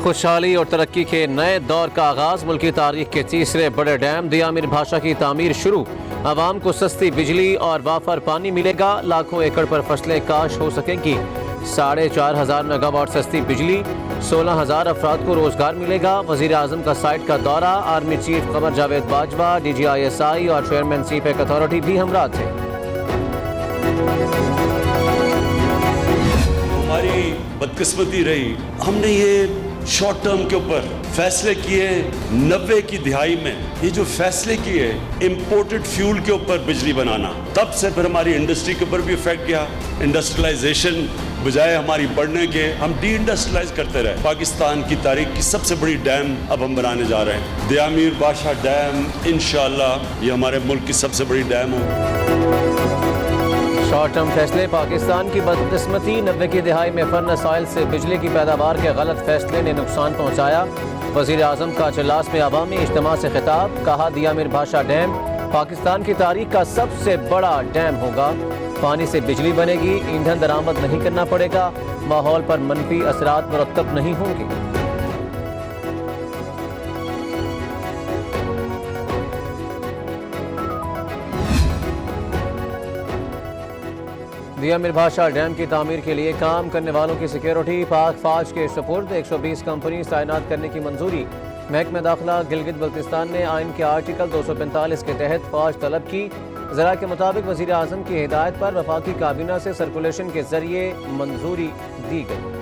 खुशहाली और तरक्की के नए दौर का आगाज। मुल्की तारीख के तीसरे बड़े डैम दिया मीर भाषा की तामीर शुरू। आवाम को सस्ती बिजली और वाफर पानी मिलेगा। लाखों एकड़ पर फसलें काश हो सकेंगी। 4,500 मेगावाट सस्ती बिजली, 16,000 अफराद को रोजगार मिलेगा। वजीर आजम का साइट का दौरा। Army chief Qamar Javed Bajwa, DGISI और चेयरमैन सीपेक अथॉरिटी भी हमरा थे। हमारी बदकिस्मती रही, हमने ये शॉर्ट टर्म के ऊपर फैसले किए 90 की दिहाई में। ये जो फैसले किए इंपोर्टेड फ्यूल के ऊपर बिजली बनाना, तब से फिर हमारी इंडस्ट्री के ऊपर भी इफेक्ट गया। इंडस्ट्रियलाइजेशन बजाय हमारी बढ़ने के, हम डी इंडस्ट्रियलाइज करते रहे। पाकिस्तान की तारीख की सबसे बड़ी डैम अब हम बनाने जा रहे हैं, दिया मीर भाषा डैम। इंशाअल्लाह ये हमारे मुल्क की सबसे बड़ी डैम हो। शॉर्ट टर्म फैसले, पाकिस्तान की बदकिस्मती। 90 की दिहाई में फर्नसाइल से बिजली की पैदावार के गलत फैसले ने नुकसान पहुंचाया। वजीर आजम का चलास में अवामी इज्तिमा से खिताब। कहा दिया मीर भाषा डैम पाकिस्तान की तारीख का सबसे बड़ा डैम होगा। पानी से बिजली बनेगी, ईंधन दरामद नहीं करना पड़ेगा, माहौल पर मनफी असरात मुरतब नहीं होंगे। दिया मीर भाषा डैम की तामीर के लिए काम करने वालों की सिक्योरिटी पाक फौज के सुपुर्द। 120 कंपनी तैनात करने की मंजूरी। महकमा दाखिला गिलगित बल्तिस्तान ने आइन के आर्टिकल 245 के तहत फौज तलब की। ज़रा के मुताबिक वज़ीर आज़म की हिदायत पर वफाकी काबीना से सर्कुलेशन के जरिए मंजूरी दी गई।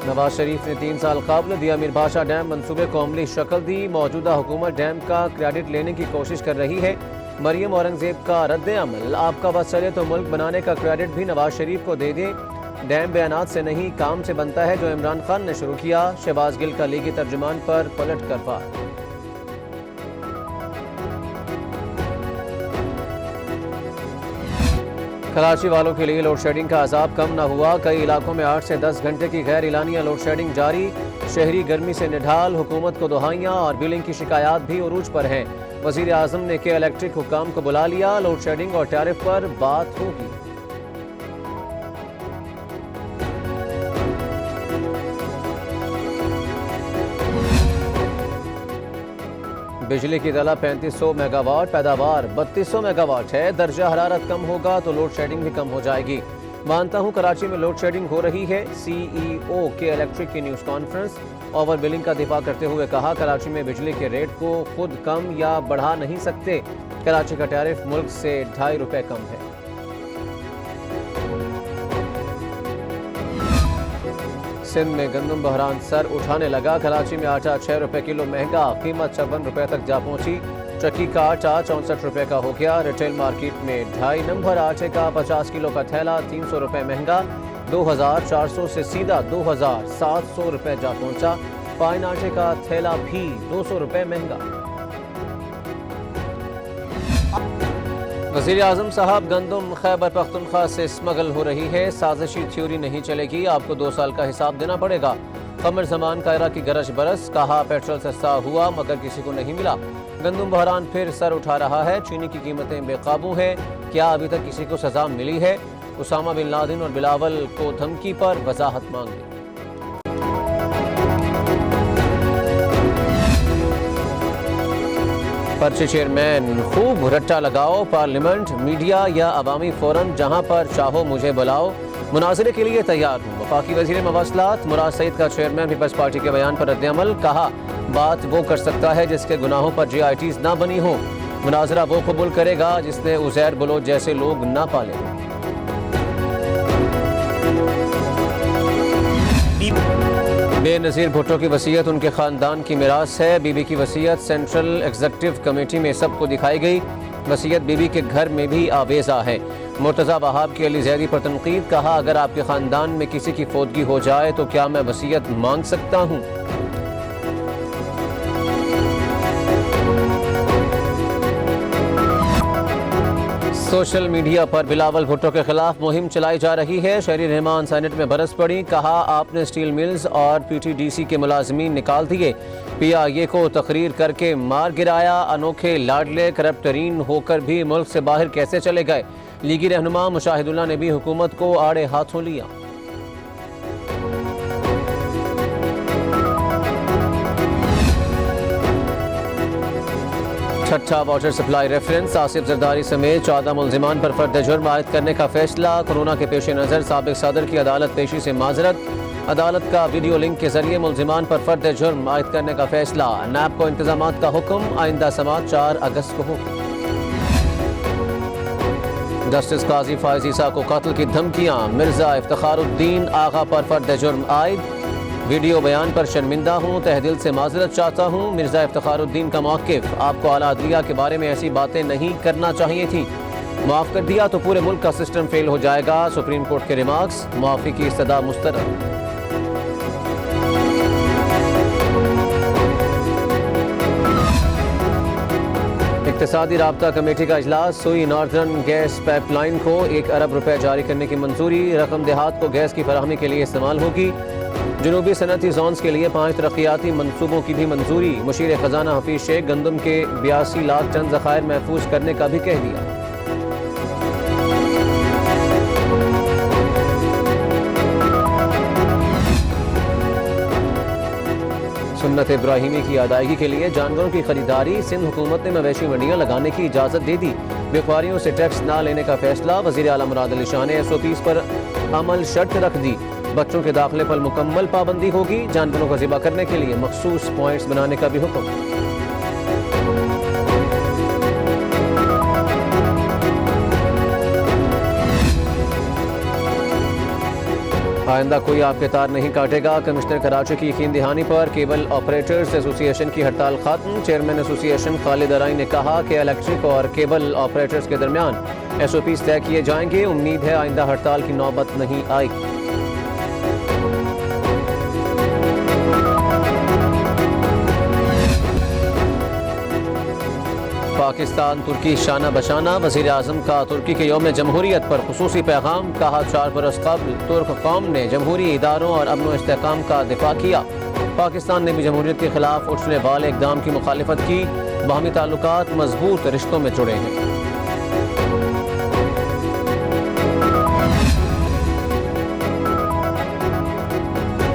नवाज शरीफ ने 3 साल कबल दिया मीर भाषा डैम मंसूबे को अमली शक्ल दी। मौजूदा हुकूमत डैम का क्रेडिट लेने की कोशिश कर रही है। मरियम औरंगजेब का रद्द अमल। आपका बस चले तो मुल्क बनाने का क्रेडिट भी नवाज शरीफ को दे दें। डैम बयानात से नहीं, काम से बनता है, जो इमरान खान ने शुरू किया। शहबाज गिल का लीगी तर्जुमान पर पलट कर वार। कराची वालों के लिए लोड शेडिंग का अजाब कम न हुआ। कई इलाकों में 8 से 10 घंटे की गैर इलानिया लोड शेडिंग जारी। शहरी गर्मी से निढाल, हुकूमत को दुहाइयाँ और बिलिंग की शिकायत भी उरूज पर हैं। वजीर आजम ने के इलेक्ट्रिक हुक्काम को बुला लिया। लोड शेडिंग और टैरिफ पर बात होगी। बिजली की तलब 3500 मेगावाट, पैदावार 3200 मेगावाट है। दर्जा हरारत कम होगा तो लोड शेडिंग भी कम हो जाएगी। मानता हूं कराची में लोड शेडिंग हो रही है। CEO के इलेक्ट्रिक की न्यूज़ कॉन्फ्रेंस। ओवर बिलिंग का दिफा करते हुए कहा, कराची में बिजली के रेट को खुद कम या बढ़ा नहीं सकते। कराची का टैरिफ मुल्क से 2.5 रुपये कम है। सिंध में गंदम बहरान सर उठाने लगा। कराची में आटा 6 रुपये किलो महंगा, कीमत 56 रुपये तक जा पहुंची। चक्की का आटा 64 रुपये का हो गया। रिटेल मार्केट में 2.5 नंबर आटे का 50 किलो का थैला 300 रुपये महंगा, 2,400 से सीधा 2,700 रुपये जा पहुंचा। फाइन आटे का थैला भी 200 रुपये महंगा। वज़ीर आज़म साहब, गंदम खैबर पख्तूनख्वा से स्मगल हो रही है। साजिशी थ्योरी नहीं चलेगी, आपको 2 साल का हिसाब देना पड़ेगा। कमर जमान कायरा की गरज बरस। कहा, पेट्रोल सस्ता हुआ मगर किसी को नहीं मिला। गंदम बहरान फिर सर उठा रहा है। चीनी की कीमतें बेकाबू हैं। क्या अभी तक किसी को सजा मिली है? उसामा बिन लादेन और बिलावल को धमकी पर वजाहत मांगी। पर्चे चेयरमैन, खूब रट्टा लगाओ। पार्लियामेंट, मीडिया या अवामी फोरम, जहां पर चाहो मुझे बुलाओ। मुनाजरे के लिए तैयार हूँ। वफाकी वजीर मवासलात मुराद सईद का चेयरमैन पीपल्स पार्टी के बयान पर रद्द-ए-अमल। कहा, बात वो कर सकता है जिसके गुनाहों पर JITs ना बनी हो। मुनाजरा वो कबूल करेगा जिसने उज़ैर बलोच जैसे लोग ना पाले। बेनज़ीर भुट्टो की वसीयत उनके ख़ानदान की मिरास है। बीबी की वसीयत सेंट्रल एग्जीक्यूटिव कमेटी में सबको दिखाई गई। वसीयत बीबी के घर में भी आवेज़ा है। मुर्तज़ा वहाब की अली ज़ैदी पर तनकीद। कहा, अगर आपके ख़ानदान में किसी की फौतगी हो जाए तो क्या मैं वसीयत मांग सकता हूँ? सोशल मीडिया पर बिलावल भुट्टो के खिलाफ मुहिम चलाई जा रही है। शहरी रहमान सेनेट में बरस पड़ी। कहा, आपने स्टील मिल्स और PTDC के मुलाजमीन निकाल दिए। PIA को तकरीर करके मार गिराया। अनोखे लाडले करप्ट तरीन होकर भी मुल्क से बाहर कैसे चले गए? لیگی رہنما مشاہد اللہ نے بھی حکومت کو آڑے ہاتھوں لیا۔ چھٹا water supply reference, Asif Zardari سمیت 14 ملزمان پر فرد جرم عائد کرنے کا فیصلہ۔ کورونا کے پیش نظر سابق صدر کی عدالت پیشی سے معذرت، عدالت کا ویڈیو لنک کے ذریعے ملزمان پر فرد جرم عائد کرنے کا فیصلہ۔ نیب کو انتظامات کا حکم، آئندہ سماعت 4 اگست کو ہوگی۔ جسٹس قاضی فائز عیسیٰ کو قتل کی دھمکیاں، مرزا افتخار الدین آغا پر فرد جرم عائد۔ ویڈیو بیان پر شرمندہ ہوں، تہ دل سے معذرت چاہتا ہوں۔ مرزا افتخار الدین کا موقف، آپ کو اعلیٰ عدلیہ کے بارے میں ایسی باتیں نہیں کرنا چاہیے تھی، معاف کر دیا تو پورے ملک کا سسٹم فیل ہو جائے گا۔ سپریم کورٹ کے ریمارکس، معافی کی استدعا مسترد۔ اقتصادی رابطہ کمیٹی کا اجلاس، سوئی ناردرن گیس پائپ لائن کو 1 ارب روپے جاری کرنے کی منظوری، رقم دیہات کو گیس کی فراہمی کے لیے استعمال ہوگی۔ جنوبی صنعتی زونز کے لیے 5 ترقیاتی منصوبوں کی بھی منظوری، مشیر خزانہ حفیظ شیخ گندم کے 82 لاکھ ٹن ذخائر محفوظ کرنے کا بھی کہہ دیا۔ سنت ابراہیمی کی ادائیگی کے لیے جانوروں کی خریداری، سندھ حکومت نے مویشی منڈیاں لگانے کی اجازت دے دی، بیوقاریوں سے ٹیکس نہ لینے کا فیصلہ۔ وزیر اعلیٰ مراد علی شاہ نے SOPs پر عمل شرط رکھ دی، بچوں کے داخلے پر مکمل پابندی ہوگی، جانوروں کو ذبح کرنے کے لیے مخصوص پوائنٹس بنانے کا بھی حکم۔ آئندہ کوئی آپ کے تار نہیں کاٹے گا، کمشنر کراچی کی یقین دہانی پر کیبل آپریٹرز ایسوسی ایشن کی ہڑتال ختم۔ چیئرمین ایسوسی ایشن خالد ارائی نے کہا کہ الیکٹرک اور کیبل آپریٹرز کے درمیان SOPs طے کیے جائیں گے، امید ہے آئندہ ہڑتال کی نوبت نہیں آئے گی۔ پاکستان ترکی شانہ بشانہ، وزیر اعظم کا ترکی کے یوم جمہوریت پر خصوصی پیغام، کہا 4 برس قبل ترک قوم نے جمہوری اداروں اور امن و استحکام کا دفاع کیا، پاکستان نے بھی جمہوریت کے خلاف اٹھنے والے اقدام کی مخالفت کی، باہمی تعلقات مضبوط رشتوں میں جڑے ہیں۔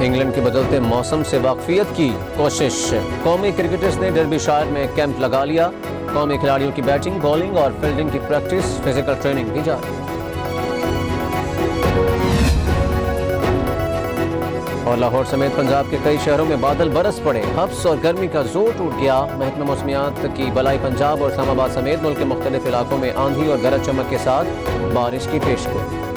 انگلینڈ کے بدلتے موسم سے واقفیت کی کوشش، قومی کرکٹرز نے ڈربی شائر میں کیمپ لگا لیا، قومی کھلاڑیوں کی بیٹنگ، بولنگ اور فیلڈنگ کی پریکٹس، فزیکل ٹریننگ بھی جاری۔ اور لاہور سمیت پنجاب کے کئی شہروں میں بادل برس پڑے، حبس اور گرمی کا زور ٹوٹ گیا، محکمہ موسمیات کی بلائی پنجاب اور اسلام آباد سمیت ملک کے مختلف علاقوں میں آندھی اور گرج چمک کے ساتھ بارش کی پیشگوئی۔